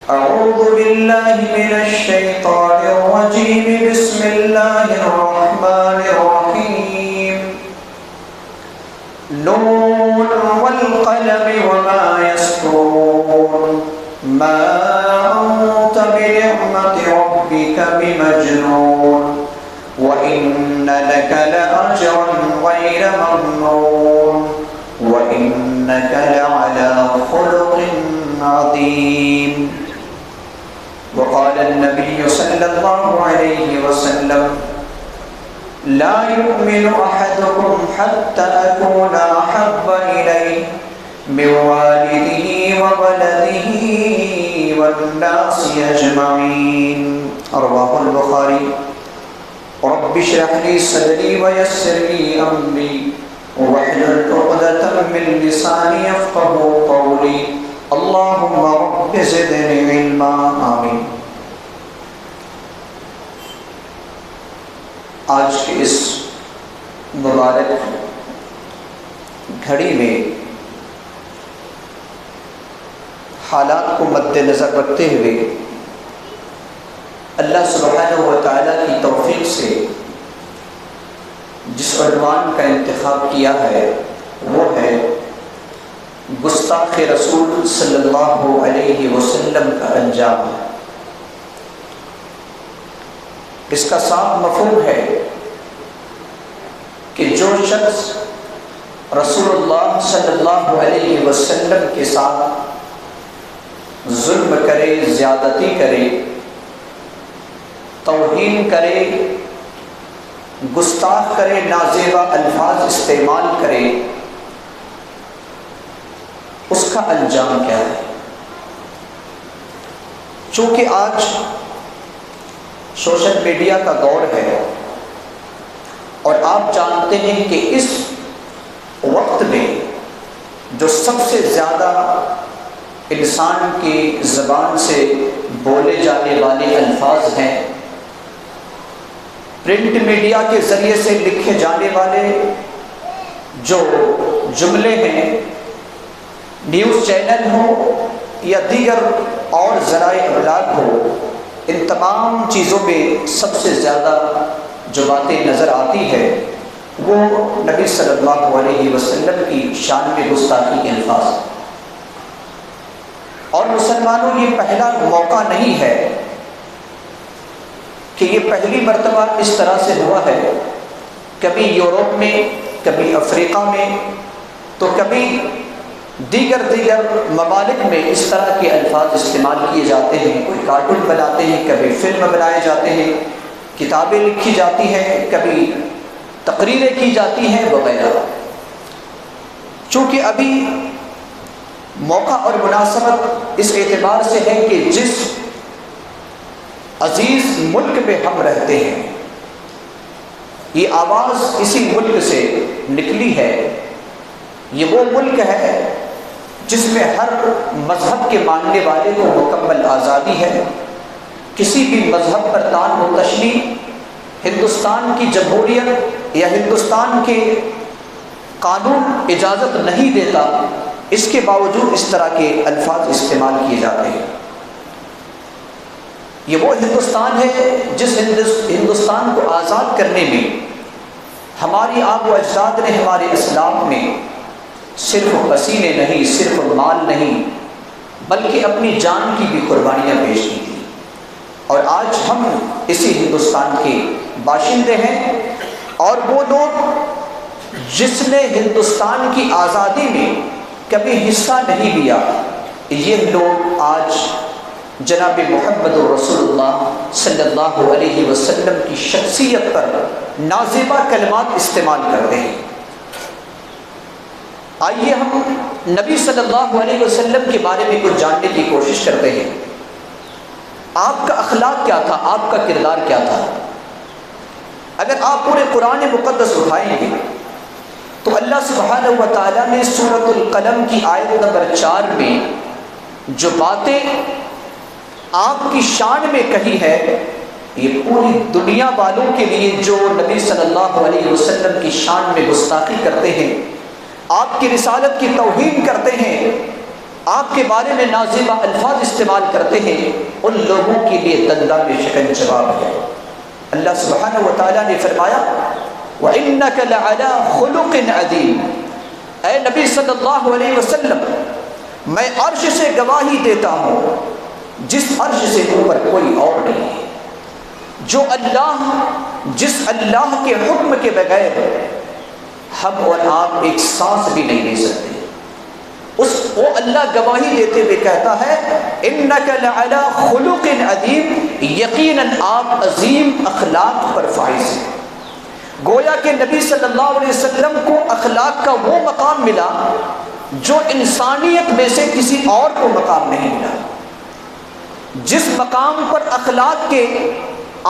أعوذ بالله من الشيطان الرجيم. بسم الله الرحمن الرحيم. نون والقلم وما يسطرون. ما أنت بنعمة ربك بمجنون. وإن لك لأجرا غير ممنون. وإنك لعلى خلق عظيم. وقال النبي صلى الله عليه وسلم: لا يؤمن أحدكم حتى أكون أحب إليه من والده وولده والناس أجمعين. رواه البخاري. رب اشرح لي صدري ويسر لي أمري واحلل عقدة من لساني يفقهوا قولي. اللهم رب زدني علما. آمین. آج کی اس مبارک گھڑی میں حالات کو مد نظر رکھتے ہوئے اللہ سبحانہ و تعالیٰ کی توفیق سے جس عنوان کا انتخاب کیا ہے وہ ہے گستاخ رسول صلی اللہ علیہ وسلم کا انجام. اس کا صاف مفہوم ہے کہ جو شخص رسول اللہ صلی اللہ علیہ وسلم کے ساتھ ظلم کرے، زیادتی کرے، توہین کرے، گستاخ کرے، نازیبا الفاظ استعمال کرے، اس کا انجام کیا ہے؟ چونکہ آج سوشل میڈیا کا دور ہے اور آپ جانتے ہیں کہ اس وقت میں جو سب سے زیادہ انسان کی زبان سے بولے جانے والے الفاظ ہیں، پرنٹ میڈیا کے ذریعے سے لکھے جانے والے جو جملے ہیں، نیوز چینل ہو یا دیگر اور ذرائع ابلاغ ہو، ان تمام چیزوں میں سب سے زیادہ جو باتیں نظر آتی ہے وہ نبی صلی اللہ علیہ وسلم کی شان میں گستاخی کے الفاظ. اور مسلمانوں یہ پہلا موقع نہیں ہے کہ یہ پہلی مرتبہ اس طرح سے ہوا ہے. کبھی یورپ میں، کبھی افریقہ میں، تو کبھی دیگر ممالک میں اس طرح کے الفاظ استعمال کیے جاتے ہیں. کوئی کارٹون بناتے ہیں، کبھی فلم بنائے جاتے ہیں، کتابیں لکھی جاتی ہیں، کبھی تقریریں کی جاتی ہیں وغیرہ. چونکہ ابھی موقع اور مناسبت اس اعتبار سے ہے کہ جس عزیز ملک میں ہم رہتے ہیں، یہ آواز اسی ملک سے نکلی ہے. یہ وہ ملک ہے جس میں ہر مذہب کے ماننے والے کو مکمل آزادی ہے. کسی بھی مذہب پر طعن و تشنیع ہندوستان کی جمہوریت یا ہندوستان کے قانون اجازت نہیں دیتا. اس کے باوجود اس طرح کے الفاظ استعمال کیے جاتے ہیں. یہ وہ ہندوستان ہے جس ہندوستان کو آزاد کرنے میں ہماری آبا و اجداد نے ہمارے اسلام میں صرف پسینے نہیں، صرف مال نہیں، بلکہ اپنی جان کی بھی قربانیاں پیش کی تھیں. اور آج ہم اسی ہندوستان کے باشندے ہیں. اور وہ لوگ جس نے ہندوستان کی آزادی میں کبھی حصہ نہیں لیا، یہ لوگ آج جناب محمد رسول اللہ صلی اللہ علیہ وسلم کی شخصیت پر نازیبا کلمات استعمال کرتے ہیں. آئیے ہم نبی صلی اللہ علیہ وسلم کے بارے میں کچھ جاننے کی کوشش کرتے ہیں. آپ کا اخلاق کیا تھا؟ آپ کا کردار کیا تھا؟ اگر آپ پورے قرآن مقدس اٹھائیں گے تو اللہ سبحانہ و تعالیٰ نے سورۃ القلم کی آیت نمبر 4 میں جو باتیں آپ کی شان میں کہی ہے، یہ پوری دنیا والوں کے لیے جو نبی صلی اللہ علیہ وسلم کی شان میں گستاخی کرتے ہیں، آپ کی رسالت کی توہین کرتے ہیں، آپ کے بارے میں نازیبہ الفاظ استعمال کرتے ہیں، ان لوگوں کے لیے دندان شکن جواب ہے۔ اللہ سبحانہ و تعالیٰ نے فرمایا وَإِنَّكَ لَعَلَىٰ خُلُقٍ عَظِيمٍ، اے نبی صلی اللہ علیہ وسلم میں عرش سے گواہی دیتا ہوں جس عرش سے اوپر کوئی اور نہیں ہے، جس اللہ کے حکم کے بغیر ہم اور آپ ایک سانس بھی نہیں لے سکتے، وہ اللہ گواہی دیتے ہوئے کہتا ہے اِنَّكَ لَعَلَىٰ خُلُقٍ عَظِيمٍ، یقیناً آپ عظیم اخلاق پر فائز ہیں۔ گویا کہ نبی صلی اللہ علیہ وسلم کو اخلاق کا وہ مقام ملا جو انسانیت میں سے کسی اور کو مقام نہیں ملا۔ جس مقام پر اخلاق کے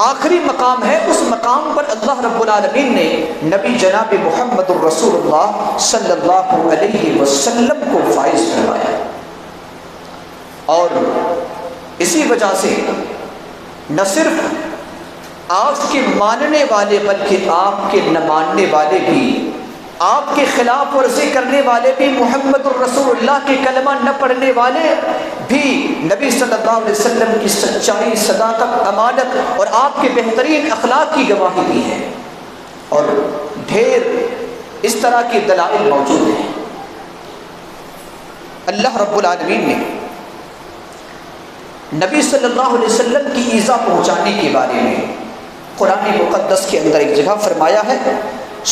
آخری مقام ہے، اس مقام پر اللہ رب العالمین نے نبی جناب محمد الرسول اللہ صلی اللہ علیہ وسلم کو فائز کروایا، اور اسی وجہ سے نہ صرف آپ کے ماننے والے بلکہ آپ کے نہ ماننے والے بھی، آپ کے خلاف ورزی کرنے والے بھی، محمد الرسول اللہ کے کلمہ نہ پڑھنے والے بھی نبی صلی اللہ علیہ وسلم کی سچائی، صداقت، امانت اور آپ کے بہترین اخلاق کی گواہی دی ہے، اور ڈھیر اس طرح کے دلائل موجود ہیں۔ اللہ رب العالمین نے نبی صلی اللہ علیہ وسلم کی ایذا پہنچانے کے بارے میں قرآن مقدس کے اندر ایک جگہ فرمایا ہے،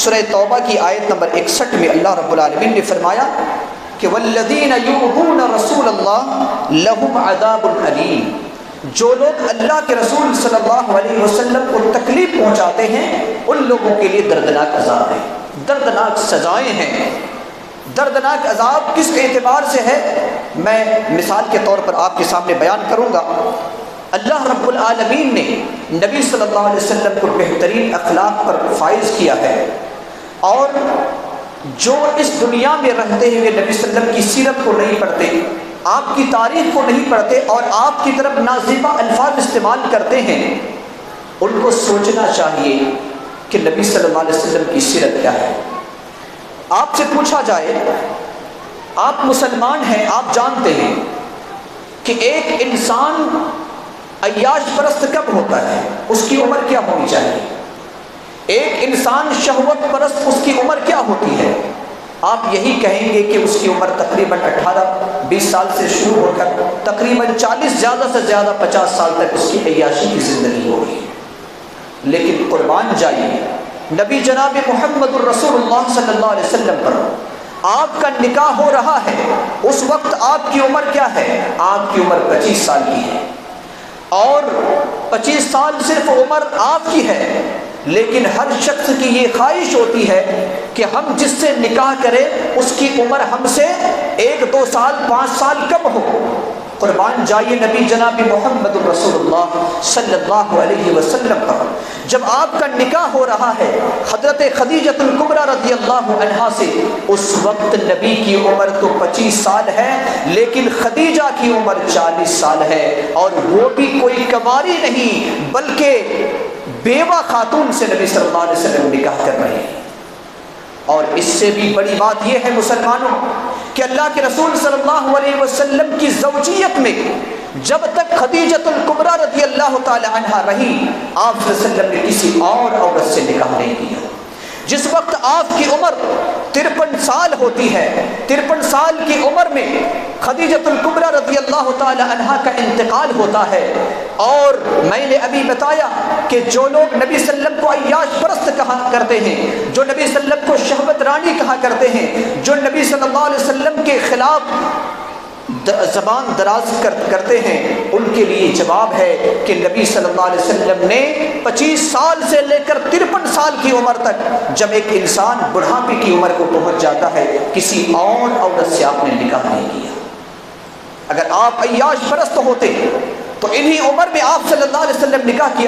سورہ توبہ کی آیت نمبر 61 میں اللہ رب العالمین نے فرمایا کہ والذین یؤذون رسول اللہ لہم عذاب علیم، جو لوگ اللہ کے رسول صلی اللہ علیہ وسلم کو تکلیف پہنچاتے ہیں ان لوگوں کے لیے دردناک عذاب ہے، دردناک سزائیں ہیں۔ دردناک عذاب کس اعتبار سے ہے، میں مثال کے طور پر آپ کے سامنے بیان کروں گا۔ اللہ رب العالمین نے نبی صلی اللہ علیہ وسلم کو بہترین اخلاق پر فائز کیا ہے، اور جو اس دنیا میں رہتے ہوئے نبی صلی اللہ علیہ وسلم کی سیرت کو نہیں پڑھتے، آپ کی تاریخ کو نہیں پڑھتے اور آپ کی طرف نازیبہ الفاظ استعمال کرتے ہیں، ان کو سوچنا چاہیے کہ نبی صلی اللہ علیہ وسلم کی سیرت کیا ہے۔ آپ سے پوچھا جائے، آپ مسلمان ہیں، آپ جانتے ہیں کہ ایک انسان عیاش پرست کب ہوتا ہے، اس کی عمر کیا ہونی چاہیے؟ ایک انسان شہوت پرست، اس کی عمر کیا ہوتی ہے؟ آپ یہی کہیں گے کہ اس کی عمر تقریباً 18-20 سال سے شروع ہو کر تقریباً 40 زیادہ سے زیادہ 50 سال تک اس کی عیاشی کی زندگی ہوگی۔ لیکن قربان جائیے، نبی جناب محمد الرسول اللہ صلی اللہ علیہ وسلم پر آپ کا نکاح ہو رہا ہے، اس وقت آپ کی عمر کیا ہے؟ آپ کی عمر 25 سال کی ہے، اور 25 سال صرف عمر آپ کی ہے، لیکن ہر شخص کی یہ خواہش ہوتی ہے کہ ہم جس سے نکاح کریں اس کی عمر ہم سے 1-2 سال 5 سال کم ہو۔ قربان جائیے نبی جناب محمد رسول اللہ صلی اللہ علیہ وسلم پر جب آپ کا نکاح ہو رہا ہے حضرت خدیجۃ الکبریٰ رضی اللہ عنہا سے، اس وقت نبی کی عمر تو 25 سال ہے، لیکن خدیجہ کی عمر 40 سال ہے، اور وہ بھی کوئی کنواری نہیں بلکہ بیوہ خاتون سے نبی صلی اللہ علیہ وسلم نکاح کر رہے ہیں۔ اور اس سے بھی بڑی بات یہ ہے مسلمانوں کہ اللہ کے رسول صلی اللہ علیہ وسلم کی زوجیت میں جب تک خدیجۃ الکبریٰ رضی اللہ تعالی عنہا رہی، آپ صلی اللہ علیہ وسلم نے کسی اور عورت سے نکاح نہیں کیا۔ جس وقت آپ کی عمر 53 سال ہوتی ہے، 53 سال کی عمر میں خدیجۃ الکبریٰ رضی اللہ تعالی عنہا کا انتقال ہوتا ہے، اور میں نے ابھی بتایا کہ جو لوگ نبی صلی اللہ علیہ وسلم کو عیاش پرست کہا کرتے ہیں، جو نبی صلی اللہ علیہ وسلم کو شہوت رانی کہا کرتے ہیں، جو نبی صلی اللہ علیہ وسلم کے خلاف زبان دراز کرتے ہیں، ان کے لیے جواب ہے کہ نبی صلی اللہ علیہ وسلم نے 25 سال سے لے کر 53 سال کی عمر تک جب ایک انسان بڑھاپے کی عمر کو پہنچ جاتا ہے، کسی اور عورت سے آپ نے نکاح نہیں کیا۔ اگر آپ عیاش پرست ہوتے تو انہی عمر میں آپ صلی اللہ علیہ وسلم نکاح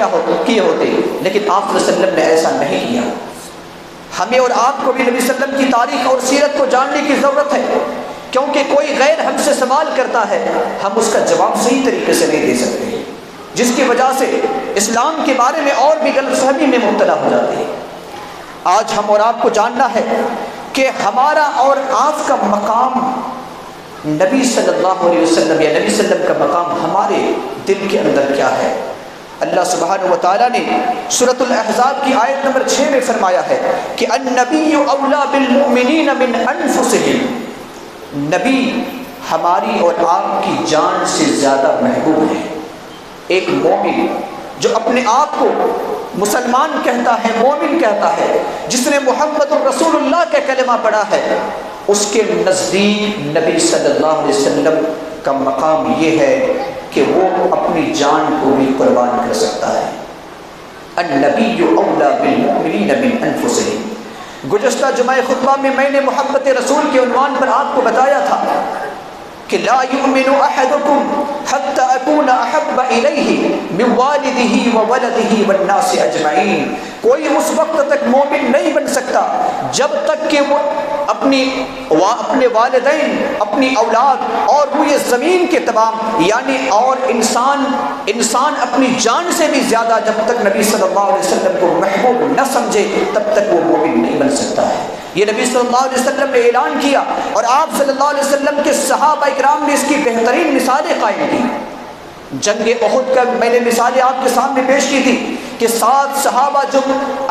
کیے ہوتے، لیکن آپ صلی اللہ علیہ وسلم نے ایسا نہیں کیا۔ ہمیں اور آپ کو بھی نبی صلی اللہ علیہ وسلم کی تاریخ اور سیرت کو جاننے کی ضرورت ہے، کیونکہ کوئی غیر ہم سے سوال کرتا ہے، ہم اس کا جواب صحیح طریقے سے نہیں دے سکتے، جس کی وجہ سے اسلام کے بارے میں اور بھی غلط فہمی میں مبتلا ہو جاتے ہیں۔ آج ہم اور آپ کو جاننا ہے کہ ہمارا اور آپ کا مقام نبی صلی اللہ علیہ وسلم یا نبی صلی اللہ علیہ وسلم کا مقام ہمارے دل کے اندر کیا ہے؟ اللہ سبحانہ و تعالیٰ نے سورۃ الاحزاب کی آیت نمبر 6 میں فرمایا ہے کہ النبی اولیٰ بالمؤمنین من انفسہم، نبی ہماری اور آپ کی جان سے زیادہ محبوب ہے۔ ایک مومن جو اپنے آپ کو مسلمان کہتا ہے، مومن کہتا ہے، جس نے محمد الرسول اللہ کا کلمہ پڑھا ہے، اس کے نزدیک نبی صلی اللہ علیہ وسلم کا مقام یہ ہے کہ وہ اپنی جان کو بھی قربان کر سکتا ہے۔ النبی اولیٰ بالمؤمنین من انفسہم۔ گزشتہ جمعہ خطبہ میں نے محبت رسول کے عنوان پر آپ کو بتایا تھا کہ لا یؤمن احدکم حتی اکون احب الیہ من والدہ وولدہ والناس اجمعین۔ کوئی اس وقت تک مومن نہیں بن سکتا جب تک کہ وہ اپنے والدین، اپنی اولاد اور روئے زمین کے تمام یعنی اور انسان اپنی جان سے بھی زیادہ جب تک نبی صلی اللہ علیہ وسلم کو محبوب نہ سمجھے تب تک وہ مومن نہیں بن سکتا ہے۔ یہ نبی صلی اللہ علیہ وسلم نے اعلان کیا اور آپ صلی اللہ علیہ وسلم کے صحابہ اکرام نے اس کی بہترین مثالیں قائم کی۔ جنگ احد کا میں نے مثالیں آپ کے سامنے پیش کی تھی کہ 7 صحابہ جو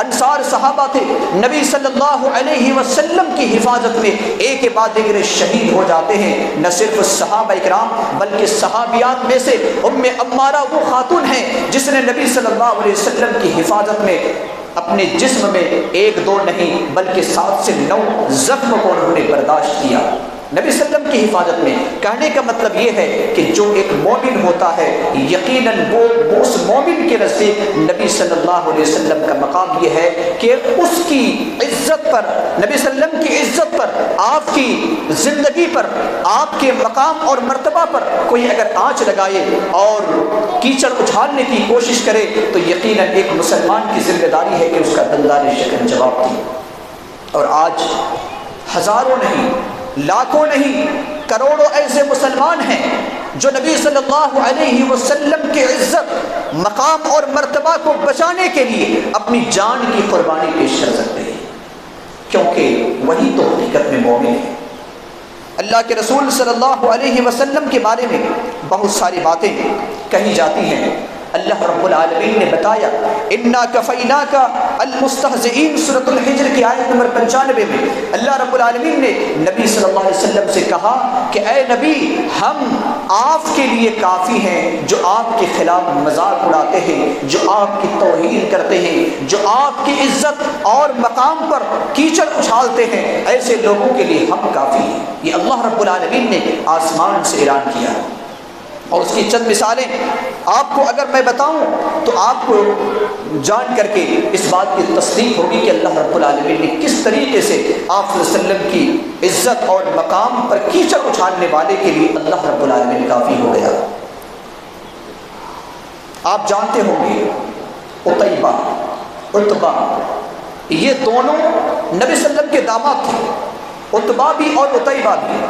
انصار صحابہ تھے، نبی صلی اللہ علیہ وسلم کی حفاظت میں ایک کے بعد ایک شہید ہو جاتے ہیں۔ نہ صرف صحابہ اکرام بلکہ صحابیات میں سے ام عمارہ وہ خاتون ہیں جس نے نبی صلی اللہ علیہ وسلم کی حفاظت میں اپنے جسم میں 1-2 نہیں بلکہ 7 سے 9 زخم کو انہوں نے برداشت کیا نبی صلی اللہ علیہ وسلم کی حفاظت میں۔ کہنے کا مطلب یہ ہے کہ جو ایک مومن ہوتا ہے یقیناً وہ اس مومن کے نزدیک نبی صلی اللہ علیہ وسلم کا مقام یہ ہے کہ اس کی عزت پر، نبی صلی اللہ علیہ وسلم کی عزت پر، آپ کی زندگی پر، آپ کے مقام اور مرتبہ پر کوئی اگر آنچ لگائے اور کیچڑ اچھالنے کی کوشش کرے تو یقیناً ایک مسلمان کی ذمہ داری ہے کہ اس کا دندان شکن جواب دے۔ اور آج ہزاروں نہیں، لاکھوں نہیں، کروڑوں ایسے مسلمان ہیں جو نبی صلی اللہ علیہ وسلم کی عزت، مقام اور مرتبہ کو بچانے کے لیے اپنی جان کی قربانی پیش کر سکتے ہیں، کیونکہ وہی تو حقیقت میں مومن ہے۔ اللہ کے رسول صلی اللہ علیہ وسلم کے بارے میں بہت ساری باتیں کہی جاتی ہیں۔ اللہ رب العالمین نے بتایا انا کفیناک المستہزئین، سورۃ الحجر کی آیت نمبر 95 میں اللہ رب العالمین نے نبی صلی اللہ علیہ وسلم سے کہا کہ اے نبی، ہم آپ کے لیے کافی ہیں جو آپ کے خلاف مذاق اڑاتے ہیں، جو آپ کی توہین کرتے ہیں، جو آپ کی عزت اور مقام پر کیچڑ اچھالتے ہیں، ایسے لوگوں کے لیے ہم کافی ہیں۔ یہ اللہ رب العالمین نے آسمان سے اعلان کیا اور اس کی چند مثالیں آپ کو اگر میں بتاؤں تو آپ کو جان کر کے اس بات کی تصدیق ہوگی کہ اللہ رب العالمین نے کس طریقے سے آپ صلی اللہ علیہ وسلم کی عزت اور مقام پر کیچڑ اچھالنے والے کے لیے اللہ رب العالمین کافی ہو گیا۔ آپ جانتے ہوں گے عتیبہ، عتبہ، یہ دونوں نبی صلی اللہ علیہ وسلم کے داماد تھے، عتبہ بھی اور عتیبہ بھی۔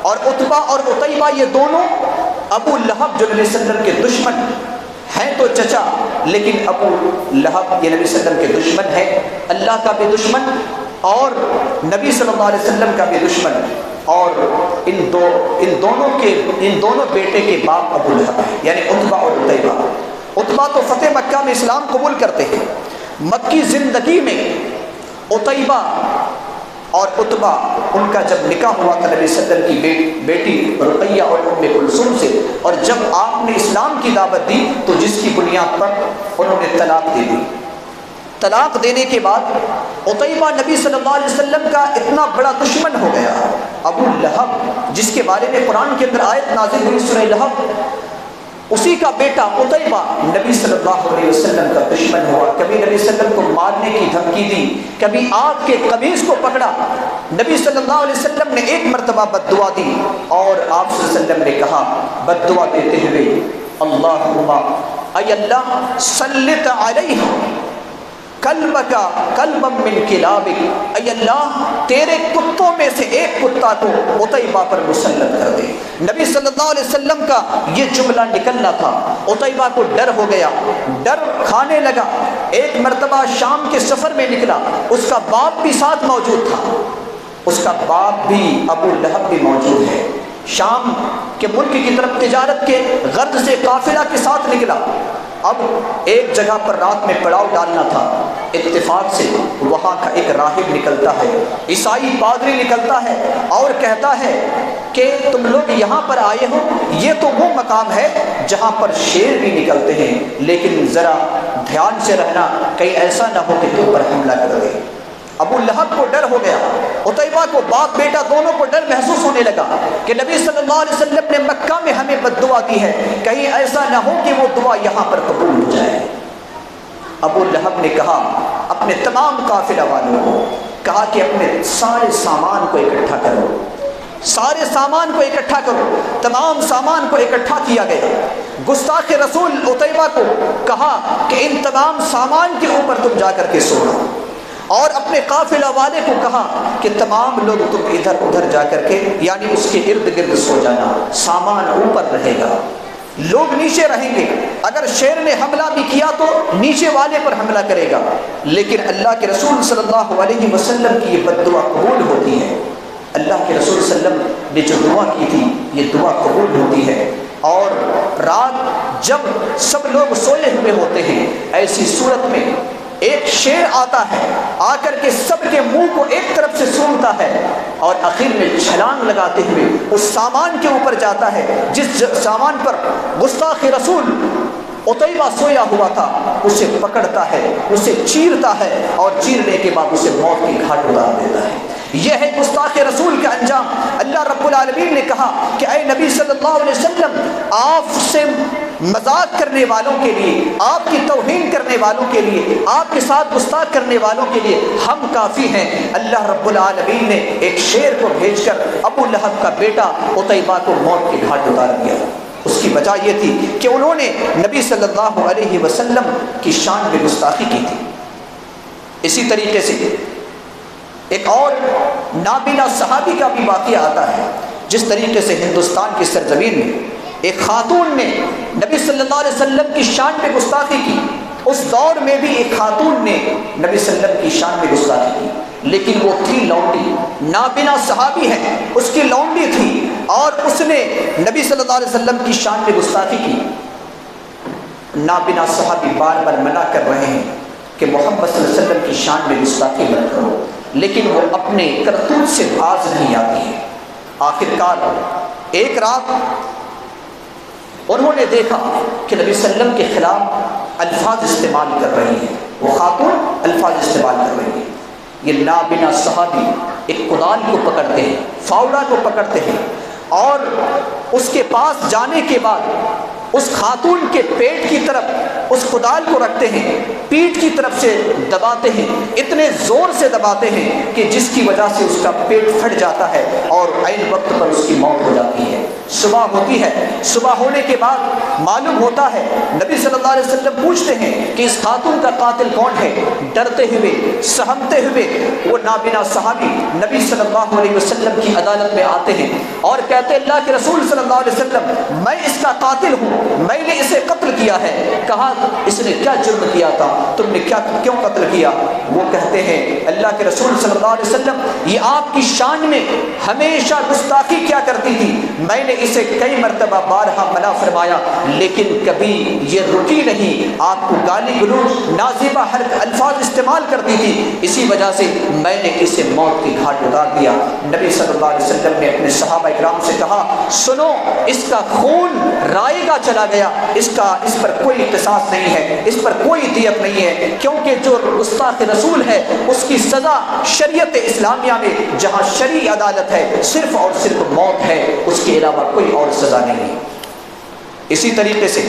اور عتبہ اور عتیبہ یہ دونوں ابو لہب جو نبی صلی اللہ علیہ وسلم کے دشمن ہیں تو چچا، لیکن ابو لہب یہ نبی صلی اللہ علیہ وسلم کے دشمن ہے، اللہ کا بھی دشمن اور نبی صلی اللہ علیہ وسلم کا بھی دشمن۔ اور ان دونوں بیٹے کے باپ ابو لہب ہیں، یعنی عتبہ اور عتیبہ۔ عتبہ تو فتح مکہ میں اسلام قبول کرتے ہیں، مکی زندگی میں عتیبہ اور عتبہ ان کا جب نکاح ہوا تھا نبی صلی اللہ علیہ وسلم کی بیٹی رقیہ اور ام کلثوم سے، اور جب آپ نے اسلام کی دعوت دی تو جس کی بنیاد پر انہوں نے طلاق دے دی۔ طلاق دینے کے بعد عتیبہ نبی صلی اللہ علیہ وسلم کا اتنا بڑا دشمن ہو گیا۔ ابو لہب جس کے بارے میں قرآن کے اندر آیت نازل ہوئی سورہ لہب، اسی کا بیٹا عتیبہ نبی صلی اللہ علیہ وسلم کا دشمن ہوا، کبھی نبی صلی اللہ علیہ وسلم کو مارنے کی دھمکی دی، کبھی آپ کے قمیص کو پکڑا۔ نبی صلی اللہ علیہ وسلم نے ایک مرتبہ بد دعا دی اور آپ صلی اللہ علیہ وسلم نے کہا بد دعا دیتے ہوئے، اللہم اے اللہ سلط علیہ کلبکا کلبا من کلابک، اے اللہ تیرے کتوں میں سے ایک کتا کو عتیبہ پر مسلط کر دے۔ نبی صلی اللہ علیہ وسلم کا یہ جملہ نکلنا تھا، عتیبہ کو ڈر ہو گیا، ڈر کھانے لگا۔ ایک مرتبہ شام کے سفر میں نکلا، اس کا باپ بھی ساتھ موجود تھا، اس کا باپ بھی ابو لہب بھی موجود ہے۔ شام کے ملک کی طرف تجارت کے غرض سے قافلہ کے ساتھ نکلا۔ اب ایک جگہ پر رات میں پڑاؤ ڈالنا تھا، اتفاق سے وہاں کا ایک راہب نکلتا ہے، عیسائی پادری نکلتا ہے اور کہتا ہے کہ تم لوگ یہاں پر آئے ہو، یہ تو وہ مقام ہے جہاں پر شیر بھی نکلتے ہیں، لیکن ذرا دھیان سے رہنا کہیں ایسا نہ ہو کہ تم پر حملہ کر دے۔ ابو لہب کو ڈر ہو گیا، عتیبہ کو، باپ بیٹا دونوں کو ڈر محسوس ہونے لگا کہ نبی صلی اللہ علیہ وسلم نے مکہ میں ہمیں بد دعا دی ہے، کہیں ایسا نہ ہو کہ وہ دعا یہاں پر قبول ہو جائے۔ ابو لہب نے کہا اپنے تمام قافلہ والوں کو، کہا کہ اپنے سارے سامان کو اکٹھا کرو، سارے سامان کو اکٹھا کرو۔ تمام سامان کو اکٹھا کیا گیا۔ گستاخ رسول عتیبہ کو کہا کہ ان تمام سامان کے اوپر تم جا کر کے سونا، اور اپنے قافلہ والے کو کہا کہ تمام لوگ تم ادھر ادھر جا کر کے یعنی اس کے ارد گرد سو جانا، سامان اوپر رہے گا، لوگ نیچے رہیں گے، اگر شیر نے حملہ بھی کیا تو نیچے والے پر حملہ کرے گا۔ لیکن اللہ کے رسول صلی اللہ علیہ وسلم کی یہ بد دعا قبول ہوتی ہے۔ اللہ کے رسول صلی اللہ علیہ وسلم نے جو دعا کی تھی یہ دعا قبول ہوتی ہے، اور رات جب سب لوگ سوئے ہوئے ہوتے ہیں ایسی صورت میں ایک شیر آتا ہے، آ کر کے سب کے منہ کو ایک طرف سے سونگتا ہے اور آخر میں چھلانگ لگاتے ہوئے اس سامان کے اوپر جاتا ہے جس سامان پر گستاخ رسول عتیبہ سویا ہوا تھا، اسے پکڑتا ہے، اسے چیرتا ہے اور چیرنے کے بعد اسے موت کی گھاٹ اتار دیتا ہے۔ یہ ہے گستاخ رسول کا انجام۔ اللہ رب العالمین نے کہا کہ اے نبی صلی اللہ علیہ وسلم، آپ سے مذاق کرنے والوں کے لیے، آپ کی توہین کرنے والوں کے لیے، آپ کے ساتھ گستاخ کرنے والوں کے لیے ہم کافی ہیں۔ اللہ رب العالمین نے ایک شیر کو بھیج کر ابو لہب کا بیٹا عتیبہ کو موت کی گھاٹ اتار دیا۔ اس کی وجہ یہ تھی کہ انہوں نے نبی صلی اللہ علیہ وسلم کی شان میں گستاخی کی تھی۔ اسی طریقے سے ایک اور نابینا صحابی کا بھی واقعہ آتا ہے، جس طریقے سے ہندوستان کی سرزمین میں ایک خاتون نے نبی صلی اللہ علیہ وسلم کی شان میں گستاخی کی، اس دور میں بھی ایک خاتون نے نبی صلی اللہ علیہ وسلم کی شان میں گستاخی کی، لیکن وہ تھی لونڈی، نابینا صحابی ہے، اس کی لونڈی تھی اور اس نے نبی صلی اللہ علیہ وسلم کی شان میں گستاخی کی۔ نابینا صحابی بار بار منع کر رہے ہیں کہ محمد صلی اللہ علیہ وسلم کی شان میں گستاخی مت کرو، لیکن وہ اپنے کرتوت سے باز نہیں آتی ہے۔ آخر کار ایک رات انہوں نے دیکھا کہ نبی صلی اللہ علیہ وسلم کے خلاف الفاظ استعمال کر رہی ہیں، وہ خاتون الفاظ استعمال کر رہی ہیں۔ یہ نابینا صحابی ایک کدال کو پکڑتے ہیں، فاوڑا کو پکڑتے ہیں اور اس کے پاس جانے کے بعد اس خاتون کے پیٹ کی طرف اس کدال کو رکھتے ہیں، پیٹھ کی طرف سے دباتے ہیں، اتنے زور سے دباتے ہیں کہ جس کی وجہ سے اس کا پیٹ پھٹ جاتا ہے اور عین وقت پر اس کی موت ہو جاتی ہے۔ صبح ہوتی ہے، صبح ہونے کے بعد معلوم ہوتا ہے، نبی صلی اللہ علیہ وسلم پوچھتے ہیں کہ اس خاتون کا قاتل کون ہے؟ ڈرتے ہوئے، سہمتے ہوئے وہ نابینا صحابی نبی صلی اللہ علیہ وسلم کی عدالت میں آتے ہیں اور کہتے ہیں اللہ کے رسول صلی اللہ علیہ وسلم، میں اس کا قاتل ہوں، میں نے اسے قتل کیا ہے۔ کہا اس نے کیا جرم کیا تھا، تم نے کیوں قتل کیا؟ وہ کہتے ہیں اللہ کے رسول صلی اللہ علیہ وسلم، یہ آپ کی شان میں ہمیشہ گستاخی کیا کرتی تھی، میں نے اسے کئی مرتبہ بارہا منع فرمایا لیکن کبھی یہ رکی نہیں، آپ کو گالی گلوچ نازیبہ ہر الفاظ استعمال کرتی تھی، اسی وجہ سے میں نے اسے موت کی گھاٹ اتار دیا۔ نبی صلی اللہ علیہ وسلم نے اپنے صحابہ اکرام سے کہا سنو، اس کا خون رائے گا چلا گیا، اس پر کوئی قصاص نہیں ہے، اس پر کوئی دیت نہیں ہے، کیونکہ جو گستاخ رسول ہے اس کی سزا شریعت اسلامیہ میں جہاں شرعی عدالت ہے صرف اور صرف موت ہے، اس کے علاوہ کوئی اور سزا نہیں ہے۔ اسی طریقے سے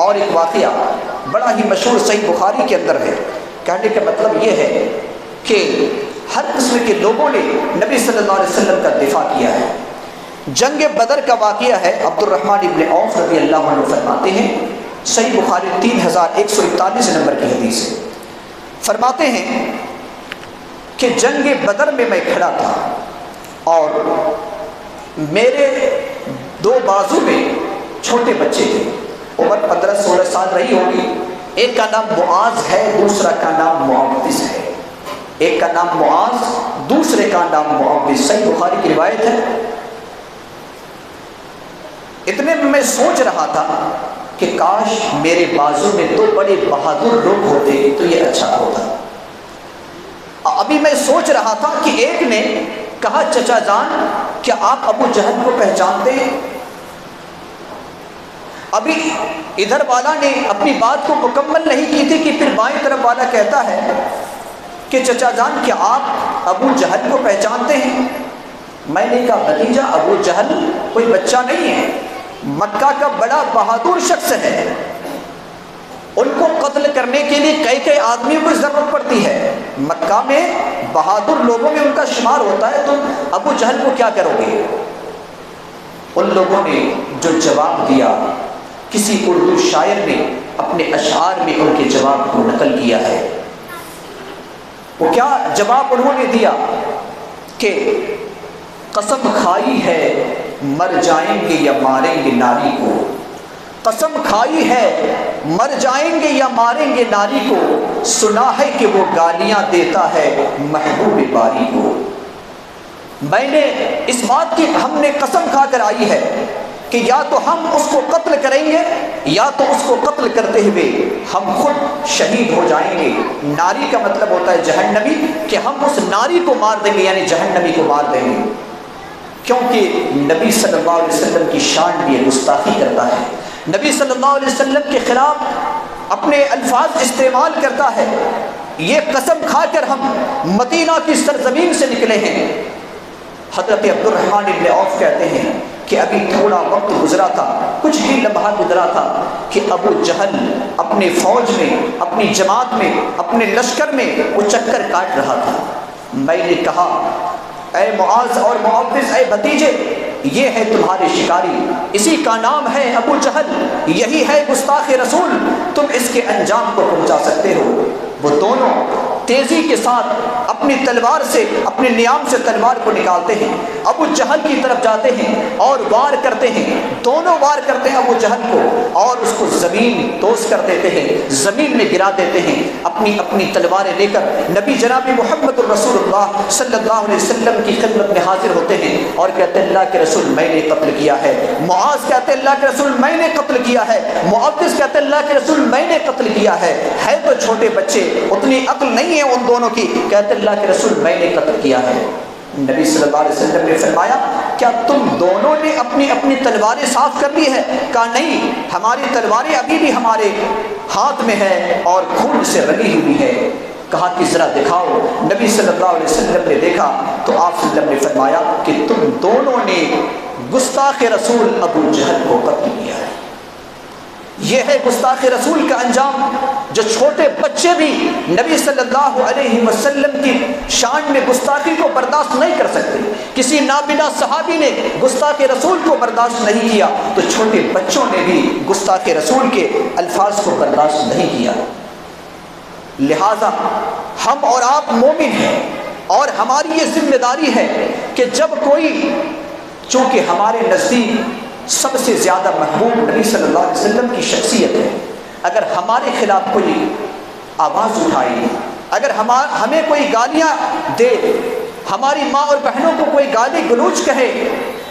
اور ایک واقعہ بڑا ہی مشہور صحیح بخاری کے اندر ہے، کہنے کا مطلب یہ ہے کہ ہر قسم کے لوگوں نے نبی صلی اللہ علیہ وسلم کا دفاع کیا ہے۔ جنگ بدر کا واقعہ ہے، عبد الرحمن ابن عوف رضی اللہ عنہ فرماتے ہیں، صحیح بخاری 3141 نمبر کی حدیث ہے، فرماتے ہیں کہ جنگ بدر میں کھڑا تھا اور میرے دو بازو میں چھوٹے بچے تھے، عمر 15-16 سال رہی ہوگی، ایک کا نام معاذ ہے، دوسرا کا نام معوذ ہے، ایک کا نام معاذ، دوسرے کا نام معوذ، صحیح بخاری کی روایت ہے۔ اتنے میں سوچ رہا تھا کہ کاش میرے بازو میں دو بڑے بہادر لوگ ہوتے تو یہ اچھا ہوتا۔ ابھی میں سوچ رہا تھا کہ ایک نے کہا چچا جان کیا آپ ابو جہل کو پہچانتے ہیں؟ ابھی ادھر والا نے اپنی بات کو مکمل نہیں کی تھی کہ پھر بائیں طرف والا کہتا ہے کہ چچا جان کیا آپ ابو جہل کو پہچانتے ہیں؟ میں نے کہا بھتیجا ابو جہل کوئی بچہ نہیں ہے، مکہ کا بڑا بہادر شخص ہے، ان کو قتل کرنے کے لیے کئی آدمیوں کو ضرورت پڑتی ہے، مکہ میں بہادر لوگوں میں ان کا شمار ہوتا ہے، تم ابو جہل کو کیا کرو گے؟ ان لوگوں نے جو جواب دیا، کسی اردو شاعر نے اپنے اشعار میں ان کے جواب کو نقل کیا ہے۔ وہ کیا جواب انہوں نے دیا کہ قسم کھائی ہے مر جائیں گے یا ماریں گے ناری کو، قسم کھائی ہے مر جائیں گے یا ماریں گے ناری کو، سنا ہے کہ وہ گالیاں دیتا ہے محبوب باری کو۔ میں نے اس بات کی ہم نے قسم کھا کر آئی ہے کہ یا تو ہم اس کو قتل کریں گے یا تو اس کو قتل کرتے ہوئے ہم خود شہید ہو جائیں گے۔ ناری کا مطلب ہوتا ہے جہنمی، کہ ہم اس ناری کو مار دیں گے، یعنی جہنمی کو مار دیں گے، کیونکہ نبی صلی اللہ علیہ وسلم کی شان بھی گستاخی کرتا ہے، نبی صلی اللہ علیہ وسلم کے خلاف اپنے الفاظ استعمال کرتا ہے۔ یہ قسم کھا کر ہم مدینہ کی سرزمین سے نکلے ہیں۔ حضرت عبد الرحمن ابن عوف کہتے ہیں کہ ابھی تھوڑا وقت گزرا تھا، کچھ ہی لمحہ گزرا تھا کہ ابو جہل اپنے فوج میں، اپنی جماعت میں، اپنے لشکر میں وہ چکر کاٹ رہا تھا۔ میں نے کہا اے معاذ اور معوذ، اے بھتیجے، یہ ہے تمہارے شکاری، اسی کا نام ہے ابو جہل، یہی ہے گستاخ رسول، تم اس کے انجام کو پہنچا سکتے ہو۔ وہ دونوں تیزی کے ساتھ اپنی تلوار سے، اپنے نیام سے تلوار کو نکالتے ہیں، ابو جہل کی طرف جاتے ہیں اور وار کرتے ہیں، دونوں وار کرتے ہیں ابو جہل کو اور اس کو زمین دوز کر دیتے ہیں، زمین میں گرا دیتے ہیں۔ اپنی اپنی تلواریں لے کر نبی جناب محمد الرسول اللہ صلی اللہ علیہ وسلم کی خدمت میں حاضر ہوتے ہیں اور کہتے ہیں اللہ کے رسول میں نے قتل کیا ہے۔ معاذ کہتے ہیں اللہ کے رسول میں نے قتل کیا ہے، معوذ کہتے ہیں اللہ کے رسول میں نے قتل کیا ہے تو چھوٹے بچے، اتنی عقل نہیں ہے ان دونوں کی، کہتے اللہ کے رسول میں نے قتل کیا ہے۔ نبی صلی اللہ علیہ وسلم نے فرمایا کیا تم دونوں نے اپنی اپنی تلواریں صاف کر لی ہے؟ کہا نہیں، ہماری تلواریں ابھی بھی ہمارے ہاتھ میں ہے اور خون سے رنگی ہوئی ہے۔ کہا کہ ذرا دکھاؤ۔ نبی صلی اللہ علیہ وسلم نے دیکھا تو آپ صلی اللہ علیہ وسلم نے فرمایا کہ تم دونوں نے گستاخ رسول ابو جہل کو قتل کیا ہے۔ یہ ہے گستاخ رسول کا انجام، جو چھوٹے بچے بھی نبی صلی اللہ علیہ وسلم کی شان میں گستاخی کو برداشت نہیں کر سکتے۔ کسی نابینا صحابی نے گستاخ رسول کو برداشت نہیں کیا تو چھوٹے بچوں نے بھی گستاخ رسول کے الفاظ کو برداشت نہیں کیا۔ لہذا ہم اور آپ مومن ہیں اور ہماری یہ ذمہ داری ہے کہ جب کوئی، چونکہ ہمارے نزدیک سب سے زیادہ محبوب نبی صلی اللہ علیہ وسلم کی شخصیت ہے، اگر ہمارے خلاف کوئی آواز اٹھائے، اگر ہمیں کوئی گالیاں دے، ہماری ماں اور بہنوں کو کوئی گالی گلوچ کہے،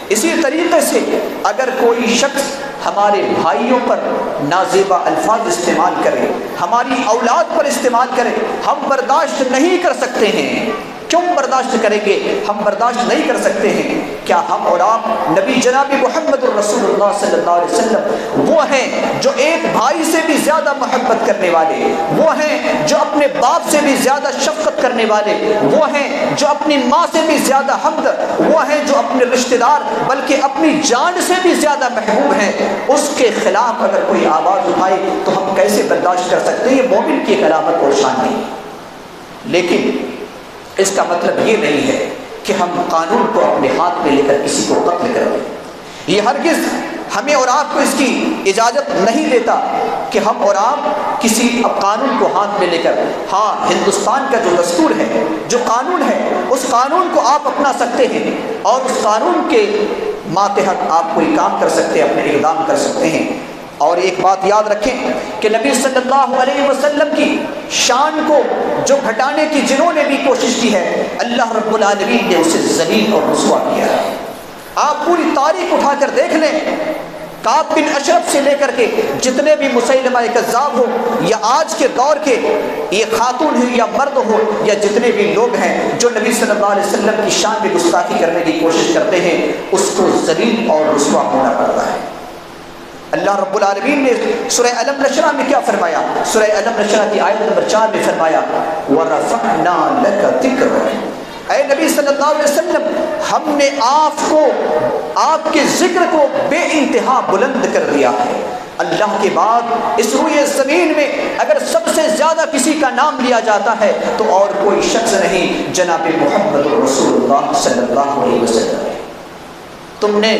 اسی طریقے سے اگر کوئی شخص ہمارے بھائیوں پر نازیبا الفاظ استعمال کرے، ہماری اولاد پر استعمال کرے، ہم برداشت نہیں کر سکتے ہیں۔ کیوں برداشت کریں گے؟ ہم برداشت نہیں کر سکتے ہیں۔ کیا ہم اور آپ نبی جناب محمد الرسول اللہ صلی اللہ علیہ وسلم وہ ہیں جو ایک بھائی سے بھی زیادہ محبت کرنے والے، وہ ہیں جو اپنے باپ سے بھی زیادہ شفقت کرنے والے، وہ ہیں جو اپنی ماں سے بھی زیادہ ہمدرد، وہ ہیں جو اپنے رشتہ دار بلکہ اپنی جان سے بھی زیادہ محبوب ہیں، اس کے خلاف اگر کوئی آواز اٹھائے تو ہم کیسے برداشت کر سکتے ہیں؟ یہ مومن کی علامت اور شان نہیں۔ لیکن اس کا مطلب یہ نہیں ہے کہ ہم قانون کو اپنے ہاتھ میں لے کر کسی کو قتل کر دیں۔ یہ ہرگز ہمیں اور آپ کو اس کی اجازت نہیں دیتا کہ ہم اور آپ کسی قانون کو ہاتھ میں لے کر، ہاں ہندوستان کا جو دستور ہے، جو قانون ہے، اس قانون کو آپ اپنا سکتے ہیں اور اس قانون کے ماتحت آپ کوئی کام کر سکتے ہیں، اپنے اقدام کر سکتے ہیں۔ اور ایک بات یاد رکھیں کہ نبی صلی اللہ علیہ وسلم کی شان کو جو گھٹانے کی جنہوں نے بھی کوشش کی ہے، اللہ رب العالمین نے اسے ذلیل اور رسوا کیا ہے۔ آپ پوری تاریخ اٹھا کر دیکھ لیں، کعب بن اشرف سے لے کر کے جتنے بھی مسیلمہ کذاب ہو یا آج کے دور کے یہ خاتون ہو یا مرد ہو یا جتنے بھی لوگ ہیں جو نبی صلی اللہ علیہ وسلم کی شان میں گستاخی کرنے کی کوشش کرتے ہیں، اس کو ذلیل اور رسوا ہونا پڑتا ہے۔ اللہ رب العالمین نے سورہ الم نشرح میں کیا فرمایا؟ سورہ الم نشرح کی آیت نمبر 4 میں فرمایا وَرَفَعْنَا لَكَ ذِكْرَكَ، اے نبی صلی اللہ علیہ وسلم ہم نے آپ کے ذکر کو بے انتہا بلند کر دیا ہے۔ اللہ کے بعد اس روئے زمین میں اگر سب سے زیادہ کسی کا نام لیا جاتا ہے تو اور کوئی شخص نہیں، جناب محمد رسول اللہ صلی اللہ علیہ وسلم۔ تم نے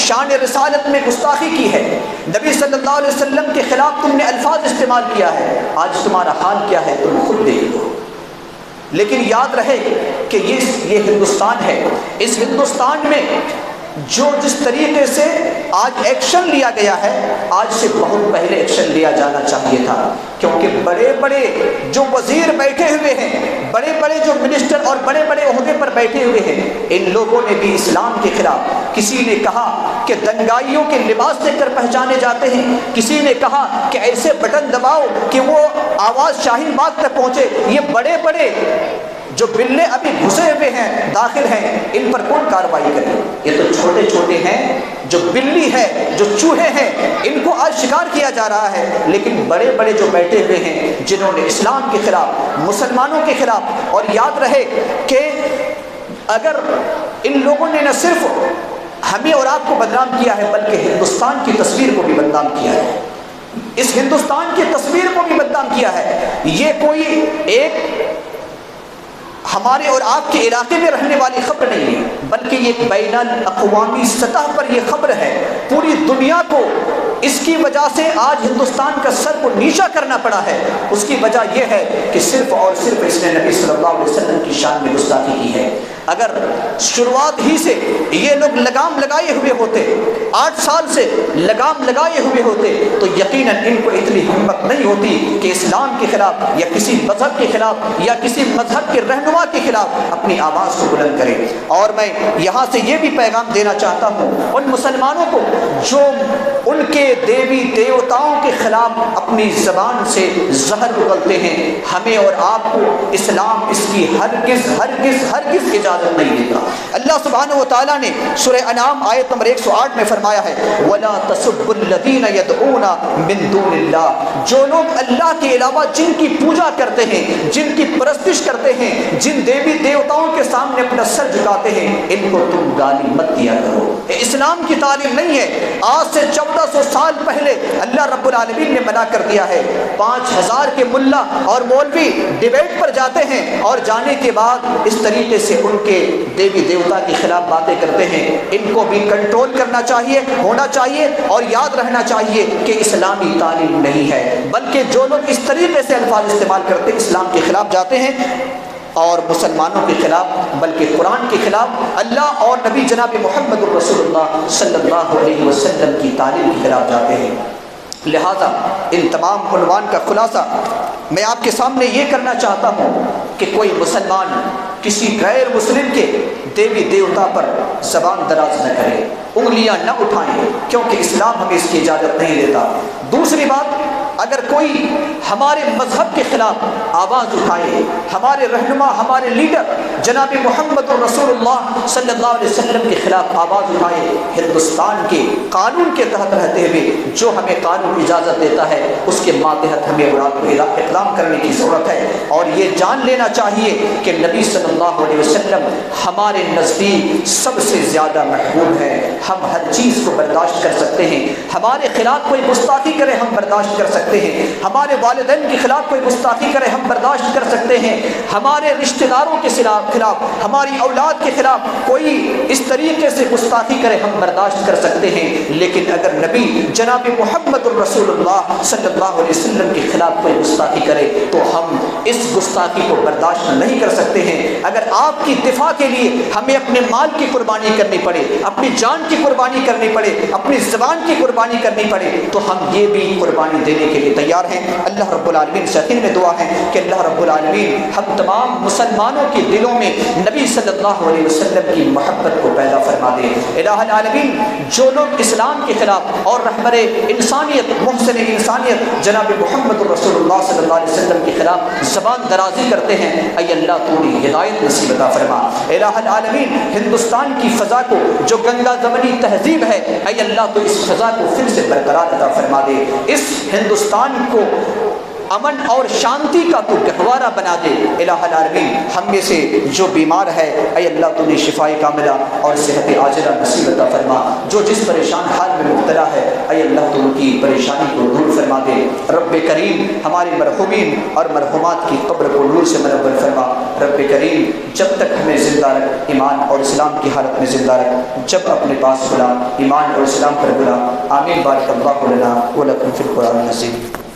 شان رسالت میں گستاخی کی ہے، نبی صلی اللہ علیہ وسلم کے خلاف تم نے الفاظ استعمال کیا ہے، آج تمہارا حال کیا ہے تم خود دیکھ لو۔ لیکن یاد رہے کہ یہ ہندوستان ہے، اس ہندوستان میں جو جس طریقے سے آج ایکشن لیا گیا ہے، آج سے بہت پہلے ایکشن لیا جانا چاہیے تھا، کیونکہ بڑے بڑے جو وزیر بیٹھے ہوئے ہیں، بڑے بڑے جو منسٹر اور بڑے بڑے عہدے پر بیٹھے ہوئے ہیں، ان لوگوں نے بھی اسلام کے خلاف، کسی نے کہا کہ دنگائیوں کے لباس دیکھ کر پہچانے جاتے ہیں، کسی نے کہا کہ ایسے بٹن دباؤ کہ وہ آواز شاہین باغ تک پہنچے۔ یہ بڑے بڑے جو بلے ابھی گھسے ہوئے ہیں، داخل ہیں، ان پر کون کارروائی کرے؟ یہ تو چھوٹے چھوٹے ہیں، جو بلی ہے، جو چوہے ہیں، ان کو آج شکار کیا جا رہا ہے، لیکن بڑے بڑے جو بیٹھے ہوئے ہیں جنہوں نے اسلام کے خلاف، مسلمانوں کے خلاف، اور یاد رہے کہ اگر ان لوگوں نے نہ صرف ہمیں اور آپ کو بدنام کیا ہے بلکہ ہندوستان کی تصویر کو بھی بدنام کیا ہے، اس ہندوستان کی تصویر کو بھی بدنام کیا ہے۔ یہ کوئی ایک ہمارے اور آپ کے علاقے میں رہنے والی خبر نہیں ہے، بلکہ یہ بین الاقوامی سطح پر یہ خبر ہے، پوری دنیا کو اس کی وجہ سے آج ہندوستان کا سر کو نیچا کرنا پڑا ہے۔ اس کی وجہ یہ ہے کہ صرف اور صرف اس نے نبی صلی اللہ علیہ وسلم کی شان میں گستاخی کی ہے۔ اگر شروعات ہی سے یہ لوگ لگام لگائے ہوئے ہوتے، 8 سال سے لگام لگائے ہوئے ہوتے، تو یقیناً ان کو اتنی ہمت نہیں ہوتی کہ اسلام کے خلاف یا کسی مذہب کے خلاف یا کسی مذہب کے رہنما کے خلاف اپنی آواز کو بلند کرے۔ اور میں یہاں سے یہ بھی پیغام دینا چاہتا ہوں ان مسلمانوں کو جو ان کے دیوی دیوتاؤں کے خلاف اپنی زبان سے زہر اگلتے ہیں، ہمیں اور آپ کو اسلام اس کی ہرگز ہرگز ہرگز اجازت نہیں دیتا۔ اللہ سبحانہ و تعالیٰ نے سورہ انعام آیت نمبر 108 میں فرمایا ہے وَلَا تَسُبُّوا الَّذِينَ يَدْعُونَ مِن دُونِ اللَّهِ، جو لوگ اللہ کے علاوہ جن کی پوجا کرتے ہیں، جن کی پرستش کرتے ہیں، جن دیوی دیوتاؤں کے سامنے اپنا سر جھکاتے ہیں، ان کو تم گالی مت دیا کرو۔ اسلام کی تعلیم نہیں ہے۔ آج سے 1400 سال پہلے اللہ رب العالمین نے منع کر دیا ہے۔ 5000 کے ملا اور مولوی ڈیبیٹ پر جاتے ہیں اور جانے کے بعد اس طریقے سے ان کے دیوی دیوتا کے خلاف باتیں کرتے ہیں۔ ان کو بھی کنٹرول کرنا چاہیے، ہونا چاہیے، اور یاد رہنا چاہیے کہ اسلامی تعلیم نہیں ہے، بلکہ جو لوگ اس طریقے سے الفاظ استعمال کرتے اسلام کے خلاف جاتے ہیں اور مسلمانوں کے خلاف بلکہ قرآن کے خلاف، اللہ اور نبی جناب محمد رسول اللہ صلی اللہ علیہ وسلم کی تعلیم کے خلاف جاتے ہیں۔ لہذا ان تمام عنوان کا خلاصہ میں آپ کے سامنے یہ کرنا چاہتا ہوں کہ کوئی مسلمان کسی غیر مسلم کے دیوی دیوتا پر زبان دراز نہ کرے، انگلیاں نہ اٹھائیں، کیونکہ اسلام ہمیں اس کی اجازت نہیں دیتا۔ دوسری بات، اگر کوئی ہمارے مذہب کے خلاف آواز اٹھائے، ہمارے رہنما، ہمارے لیڈر جناب محمد رسول اللہ صلی اللہ علیہ وسلم کے خلاف آواز اٹھائے، ہندوستان کے قانون کے تحت رہتے ہوئے جو ہمیں قانون اجازت دیتا ہے اس کے ماتحت ہمیں اقدام کرنے کی ضرورت ہے۔ اور یہ جان لینا چاہیے کہ نبی صلی اللہ علیہ وسلم ہمارے نزدیک سب سے زیادہ محبوب ہے۔ ہم ہر چیز کو برداشت کر سکتے ہیں، ہمارے خلاف کوئی گستاخی کرے ہم برداشت کر سکتے ہیں، ہمارے والدین کے خلاف کوئی گستاخی کرے ہم برداشت کر سکتے ہیں، ہمارے رشتہ داروں کے خلاف، ہماری اولاد کے خلاف کوئی اس طریقے سے گستاخی کرے ہم برداشت کر سکتے ہیں، لیکن اگر نبی جناب محمد رسول اللہ صلی اللہ علیہ وسلم کے خلاف کوئی گستاخی کرے تو ہم اس گستاخی کو برداشت نہیں کر سکتے ہیں۔ اگر آپ کی دفاع کے لیے ہمیں اپنے مال کی قربانی کرنی پڑے، اپنی جان کی قربانی کرنی پڑے، اپنی زبان کی قربانی کرنی پڑے، تو ہم یہ بھی قربانی دینے کے کے لیے تیار ہیں۔ اللہ رب العالمین سے یقین میں دعا ہے کہ اللہ رب العالمین ہم تمام مسلمانوں کے دلوں میں نبی صلی اللہ علیہ وسلم کی محبت کو پیدا فرما دے۔ الہ العالمین جو لوگ اسلام کے خلاف اور رہبر انسانیت محسن انسانیت جناب محمد رسول اللہ صلی اللہ علیہ وسلم کے خلاف زبان درازی کرتے ہیں، اے اللہ تو انہیں ہدایت نصیب عطا فرما۔ الہ العالمین ہندوستان کی فضا کو جو گنگا زمنی تہذیب ہے، اے اللہ تو اس فضا کو پھر سے برقرار عطا فرما دے۔ اس ہندوستان کو امن اور شانتی کا تو گہوارہ بنا دے۔ الہ العالمین ہم میں سے جو بیمار ہے، اے اللہ تو انہیں شفائے کاملہ اور صحت عاجلہ نصیب عطا فرما۔ جو جس پریشان حال میں مبتلا ہے، اے اللہ تو ان کی پریشانی کو دور فرما دے۔ رب کریم ہمارے مرحومین اور مرحومات کی قبر کو نور سے منور فرما۔ رب کریم جب تک ہمیں زندہ رکھ، ایمان اور اسلام کی حالت میں زندہ رکھ، جب اپنے پاس بلا ایمان اور اسلام پر بلا۔ آمین۔ بارک اللہ لنا ولکم فی القرآن العظیم۔